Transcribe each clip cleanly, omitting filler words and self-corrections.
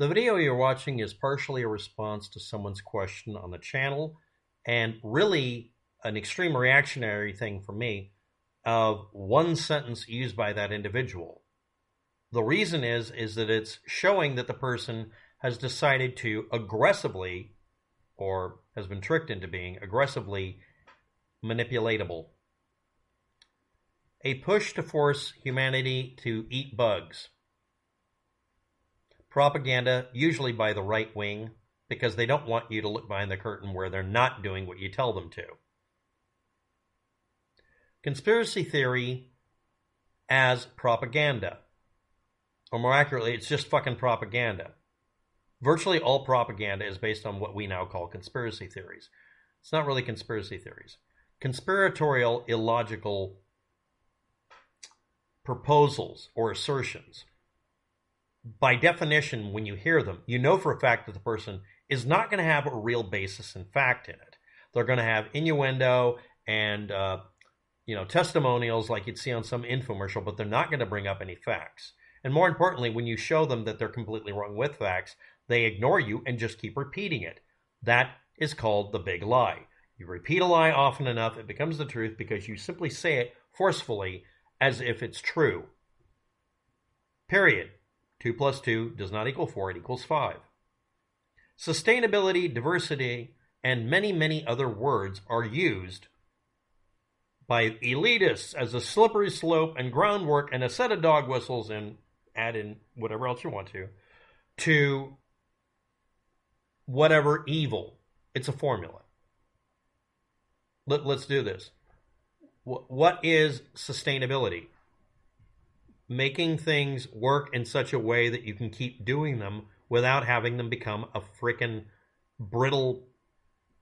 The video you're watching is partially a response to someone's question on the channel, and really an extreme reactionary thing for me of one sentence used by that individual. The reason is that it's showing that the person has decided to aggressively, or has been tricked into being aggressively manipulatable. A push to force humanity to eat bugs. Propaganda, usually by the right wing, because they don't want you to look behind the curtain where they're not doing what you tell them to. Conspiracy theory as propaganda. Or more accurately, it's just fucking propaganda. Virtually all propaganda is based on what we now call conspiracy theories. It's not really conspiracy theories. Conspiratorial, illogical proposals or assertions. By definition, when you hear them, you know for a fact that the person is not going to have a real basis in fact in it. They're going to have innuendo and testimonials like you'd see on some infomercial, but they're not going to bring up any facts. And more importantly, when you show them that they're completely wrong with facts, they ignore you and just keep repeating it. That is called the big lie. You repeat a lie often enough, it becomes the truth because you simply say it forcefully as if it's true. Period. 2 plus 2 does not equal 4, it equals 5. Sustainability, diversity, and many, many other words are used by elitists as a slippery slope and groundwork and a set of dog whistles, and add in whatever else you want to whatever evil. It's a formula. Let's do this. What is sustainability? Making things work in such a way that you can keep doing them without having them become a frickin' brittle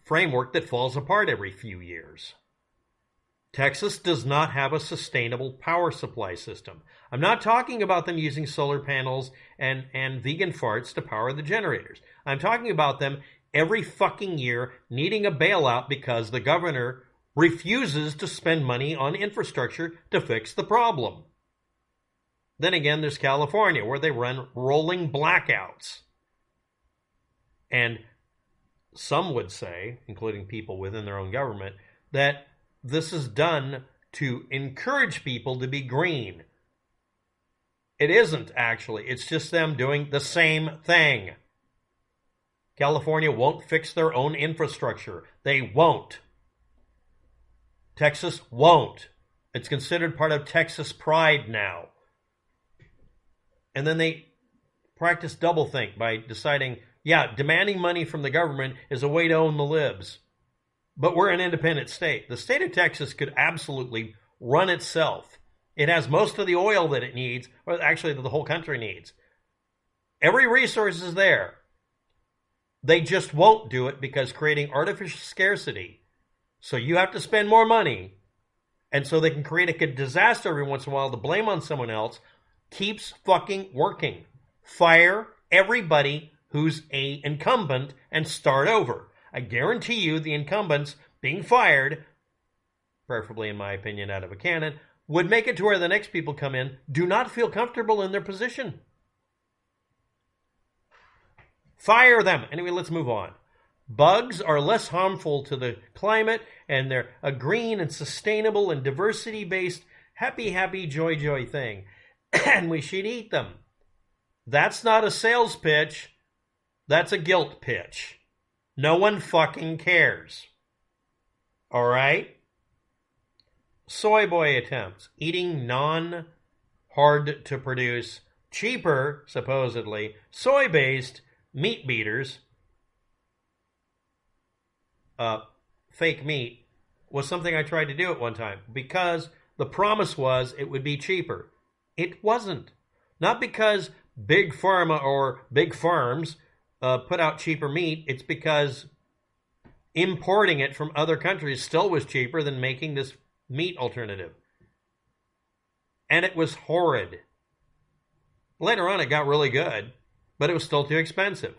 framework that falls apart every few years. Texas does not have a sustainable power supply system. I'm not talking about them using solar panels and vegan farts to power the generators. I'm talking about them every fucking year needing a bailout because the governor refuses to spend money on infrastructure to fix the problem. Then again, there's California, where they run rolling blackouts. And some would say, including people within their own government, that this is done to encourage people to be green. It isn't, actually. It's just them doing the same thing. California won't fix their own infrastructure. They won't. Texas won't. It's considered part of Texas pride now. And then they practice doublethink by deciding, demanding money from the government is a way to own the libs. But we're an independent state. The state of Texas could absolutely run itself. It has most of the oil that it needs, or actually that the whole country needs. Every resource is there. They just won't do it because creating artificial scarcity. So you have to spend more money. And so they can create a disaster every once in a while to blame on someone else. Keeps fucking working. Fire everybody who's a incumbent and start over. I guarantee you the incumbents being fired, preferably in my opinion out of a cannon, would make it to where the next people come in do not feel comfortable in their position. Fire them. Anyway, let's move on. Bugs are less harmful to the climate, and they're a green and sustainable and diversity-based happy, joy thing. And we should eat them. That's not a sales pitch. That's a guilt pitch. No one fucking cares. All right? Soy boy attempts. Eating non-hard to produce, cheaper, supposedly, soy-based meat beaters, fake meat, was something I tried to do at one time because the promise was it would be cheaper. It wasn't. Not because big pharma or big farms put out cheaper meat. It's because importing it from other countries still was cheaper than making this meat alternative. And it was horrid. Later on, it got really good, but it was still too expensive.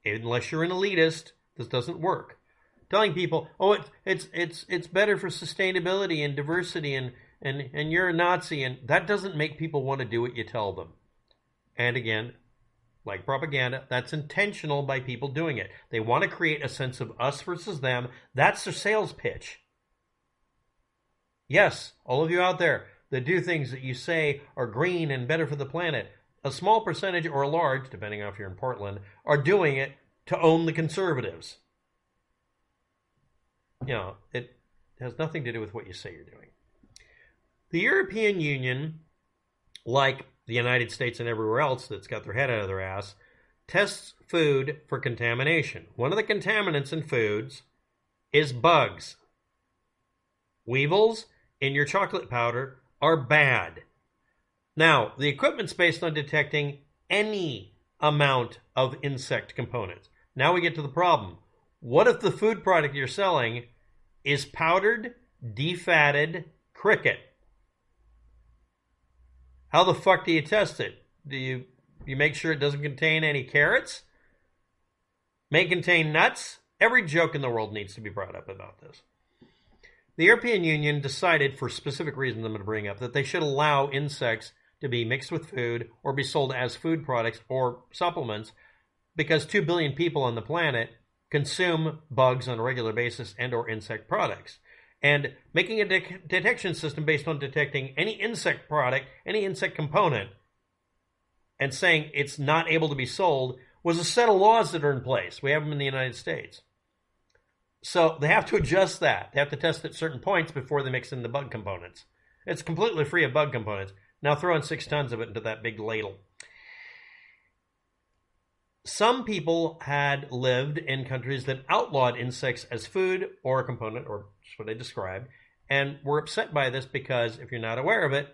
Unless you're an elitist, this doesn't work. Telling people, it's better for sustainability and diversity and you're a Nazi, and that doesn't make people want to do what you tell them. And again, like propaganda. That's intentional by people doing it. They want to create a sense of us versus them. That's their sales pitch. Yes, all of you out there that do things that you say are green and better for the planet, a small percentage or a large, depending on if you're in Portland, are doing it to own the conservatives. You know, it has nothing to do with what you say you're doing. The European Union, like the United States and everywhere else that's got their head out of their ass, tests food for contamination. One of the contaminants in foods is bugs. Weevils in your chocolate powder are bad. Now, the equipment's based on detecting any amount of insect components. Now we get to the problem. What if the food product you're selling is powdered, defatted cricket? How the fuck do you test it? Do you make sure it doesn't contain any carrots? May contain nuts? Every joke in the world needs to be brought up about this. The European Union decided, for specific reasons I'm going to bring up, that they should allow insects to be mixed with food or be sold as food products or supplements because 2 billion people on the planet consume bugs on a regular basis and or insect products. And making a detection system based on detecting any insect product, any insect component, and saying it's not able to be sold was a set of laws that are in place. We have them in the United States. So they have to adjust that. They have to test at certain points before they mix in the bug components. It's completely free of bug components. Now throw in 6 tons of it into that big ladle. Some people had lived in countries that outlawed insects as food or a component, or just what I described, and were upset by this because, if you're not aware of it,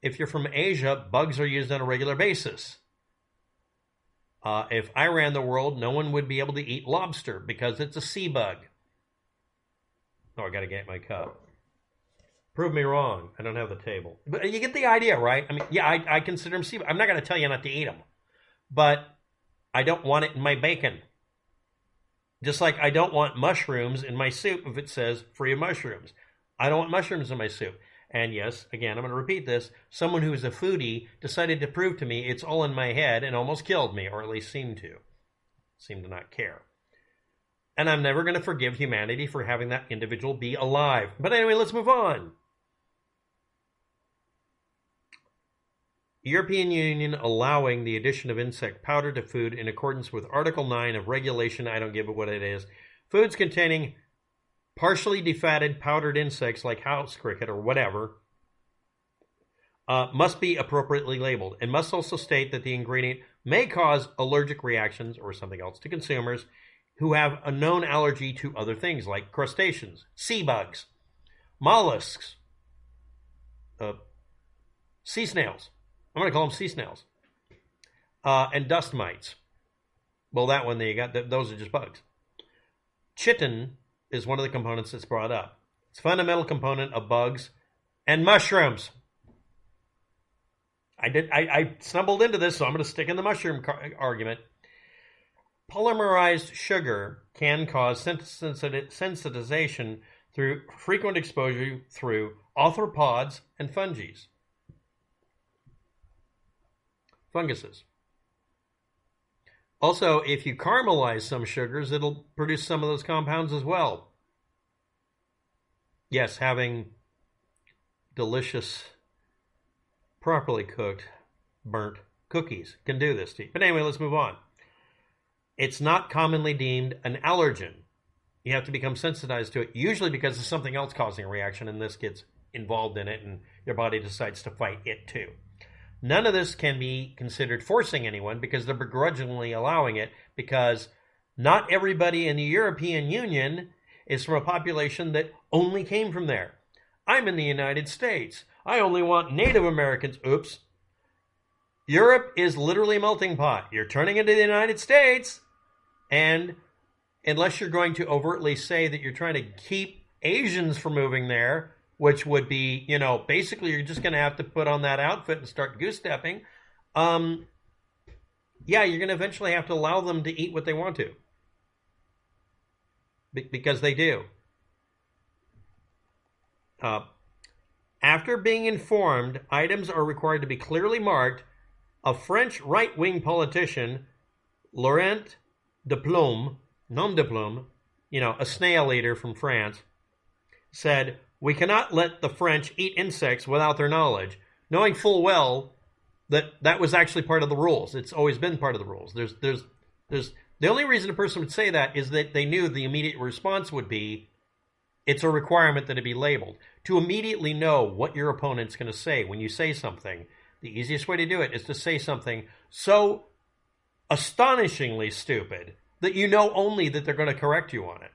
if you're from Asia, bugs are used on a regular basis. If I ran the world, no one would be able to eat lobster because it's a sea bug. Oh, I got to get my cup. Prove me wrong. I don't have the table. But you get the idea, right? I mean, yeah, I consider them sea bugs. I'm not going to tell you not to eat them. But I don't want it in my bacon. Just like I don't want mushrooms in my soup if it says free of mushrooms. I don't want mushrooms in my soup. And yes, again, I'm going to repeat this. Someone who is a foodie decided to prove to me it's all in my head and almost killed me, or at least seemed to not care. And I'm never going to forgive humanity for having that individual be alive. But anyway, let's move on. European Union allowing the addition of insect powder to food in accordance with Article 9 of regulation, I don't give it what it is, foods containing partially defatted powdered insects like house cricket or whatever must be appropriately labeled and must also state that the ingredient may cause allergic reactions or something else to consumers who have a known allergy to other things like crustaceans, sea bugs, molluscs, sea snails. I'm going to call them sea snails. And dust mites. Well, that one there you got, those are just bugs. Chitin is one of the components that's brought up. It's a fundamental component of bugs and mushrooms. I stumbled into this, so I'm going to stick in the mushroom argument. Polymerized sugar can cause sensitization through frequent exposure through arthropods and fungies. Funguses. Also, if you caramelize some sugars, it'll produce some of those compounds as well. Yes, having delicious, properly cooked, burnt cookies can do this to you. But anyway, let's move on. It's not commonly deemed an allergen. You have to become sensitized to it, usually because of something else causing a reaction, and this gets involved in it, and your body decides to fight it too. None of this can be considered forcing anyone because they're begrudgingly allowing it, because not everybody in the European Union is from a population that only came from there. I'm in the United States. I only want Native Americans. Oops. Europe is literally a melting pot. You're turning into the United States. And unless you're going to overtly say that you're trying to keep Asians from moving there, which would be, basically you're just going to have to put on that outfit and start goose-stepping. You're going to eventually have to allow them to eat what they want to. Because they do. After being informed, items are required to be clearly marked A French right-wing politician, Laurent Deplume, nom de plume, a snail eater from France, said, "We cannot let the French eat insects without their knowledge," knowing full well that was actually part of the rules. It's always been part of the rules. There's the only reason a person would say that is that they knew the immediate response would be, it's a requirement that it be labeled. To immediately know what your opponent's going to say when you say something, the easiest way to do it is to say something so astonishingly stupid that you know only that they're going to correct you on it.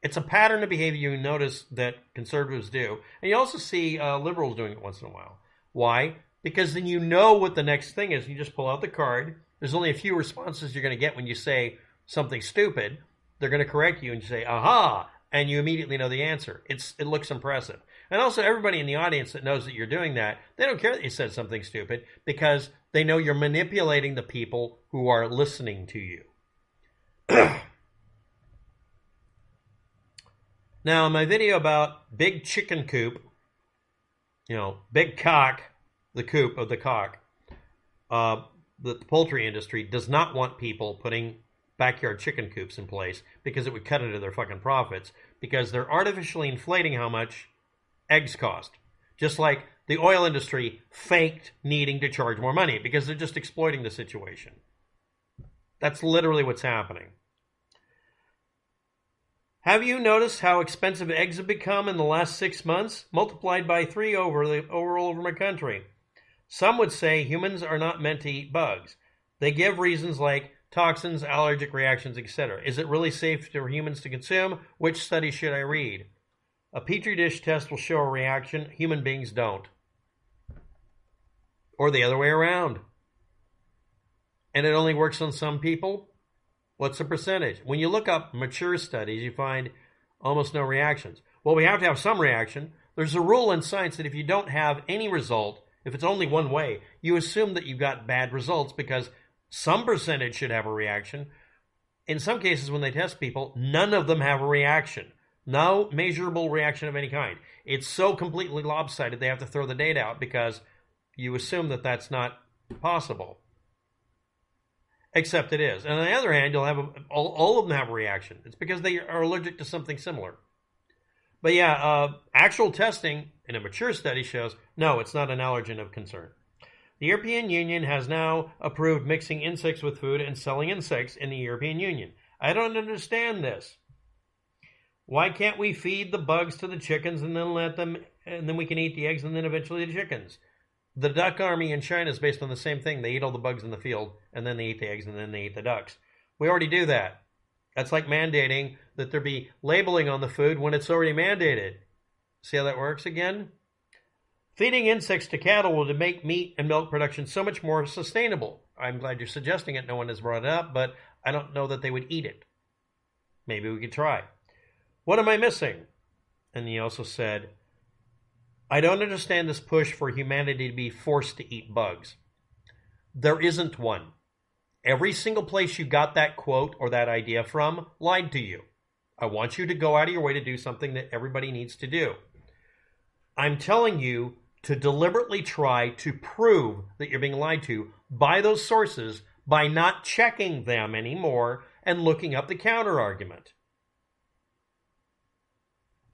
It's a pattern of behavior you notice that conservatives do. And you also see liberals doing it once in a while. Why? Because then you know what the next thing is. You just pull out the card. There's only a few responses you're going to get when you say something stupid. They're going to correct you and you say, aha, and you immediately know the answer. It looks impressive. And also everybody in the audience that knows that you're doing that, they don't care that you said something stupid because they know you're manipulating the people who are listening to you. Now, in my video about big chicken coop, big cock, the coop of the cock, the poultry industry does not want people putting backyard chicken coops in place because it would cut into their fucking profits, because they're artificially inflating how much eggs cost. Just like the oil industry faked needing to charge more money because they're just exploiting the situation. That's literally what's happening. Have you noticed how expensive eggs have become in the last 6 months? Multiplied by 3 all over my country. Some would say humans are not meant to eat bugs. They give reasons like toxins, allergic reactions, etc. Is it really safe for humans to consume? Which study should I read? A Petri dish test will show a reaction. Human beings don't. Or the other way around. And it only works on some people? What's the percentage? When you look up mature studies, you find almost no reactions. Well, we have to have some reaction. There's a rule in science that if you don't have any result, if it's only one way, you assume that you've got bad results because some percentage should have a reaction. In some cases, when they test people, none of them have a reaction. No measurable reaction of any kind. It's so completely lopsided they have to throw the data out because you assume that that's not possible. Except it is. And on the other hand, you'll have all of them have a reaction. It's because they are allergic to something similar. But yeah, actual testing in a mature study shows, no, it's not an allergen of concern. The European Union has now approved mixing insects with food and selling insects in the European Union. I don't understand this. Why can't we feed the bugs to the chickens and then we can eat the eggs and then eventually the chickens? The duck army in China is based on the same thing. They eat all the bugs in the field, and then they eat the eggs, and then they eat the ducks. We already do that. That's like mandating that there be labeling on the food when it's already mandated. See how that works again? Feeding insects to cattle will make meat and milk production so much more sustainable. I'm glad you're suggesting it. No one has brought it up, but I don't know that they would eat it. Maybe we could try. What am I missing? And he also said, I don't understand this push for humanity to be forced to eat bugs. There isn't one. Every single place you got that quote or that idea from lied to you. I want you to go out of your way to do something that everybody needs to do. I'm telling you to deliberately try to prove that you're being lied to by those sources by not checking them anymore and looking up the counter argument.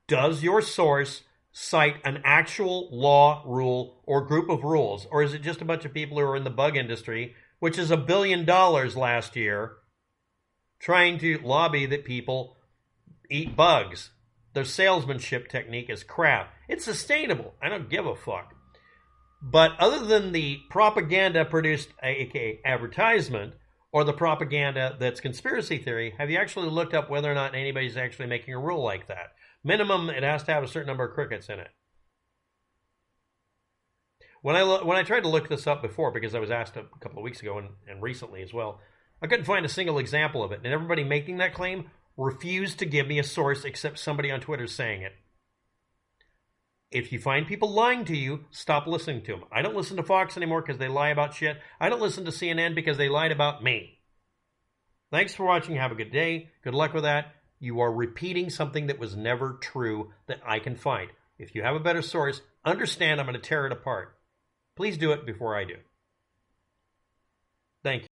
Does your source cite an actual law, rule, or group of rules? Or is it just a bunch of people who are in the bug industry, which is $1 billion last year, trying to lobby that people eat bugs? Their salesmanship technique is crap. It's sustainable. I don't give a fuck. But other than the propaganda produced, aka advertisement, or the propaganda that's conspiracy theory, have you actually looked up whether or not anybody's actually making a rule like that? Minimum, it has to have a certain number of crickets in it. When I tried to look this up before, because I was asked a couple of weeks ago and recently as well, I couldn't find a single example of it. And everybody making that claim refused to give me a source except somebody on Twitter saying it. If you find people lying to you, stop listening to them. I don't listen to Fox anymore because they lie about shit. I don't listen to CNN because they lied about me. Thanks for watching. Have a good day. Good luck with that. You are repeating something that was never true that I can find. If you have a better source, understand I'm going to tear it apart. Please do it before I do. Thank you.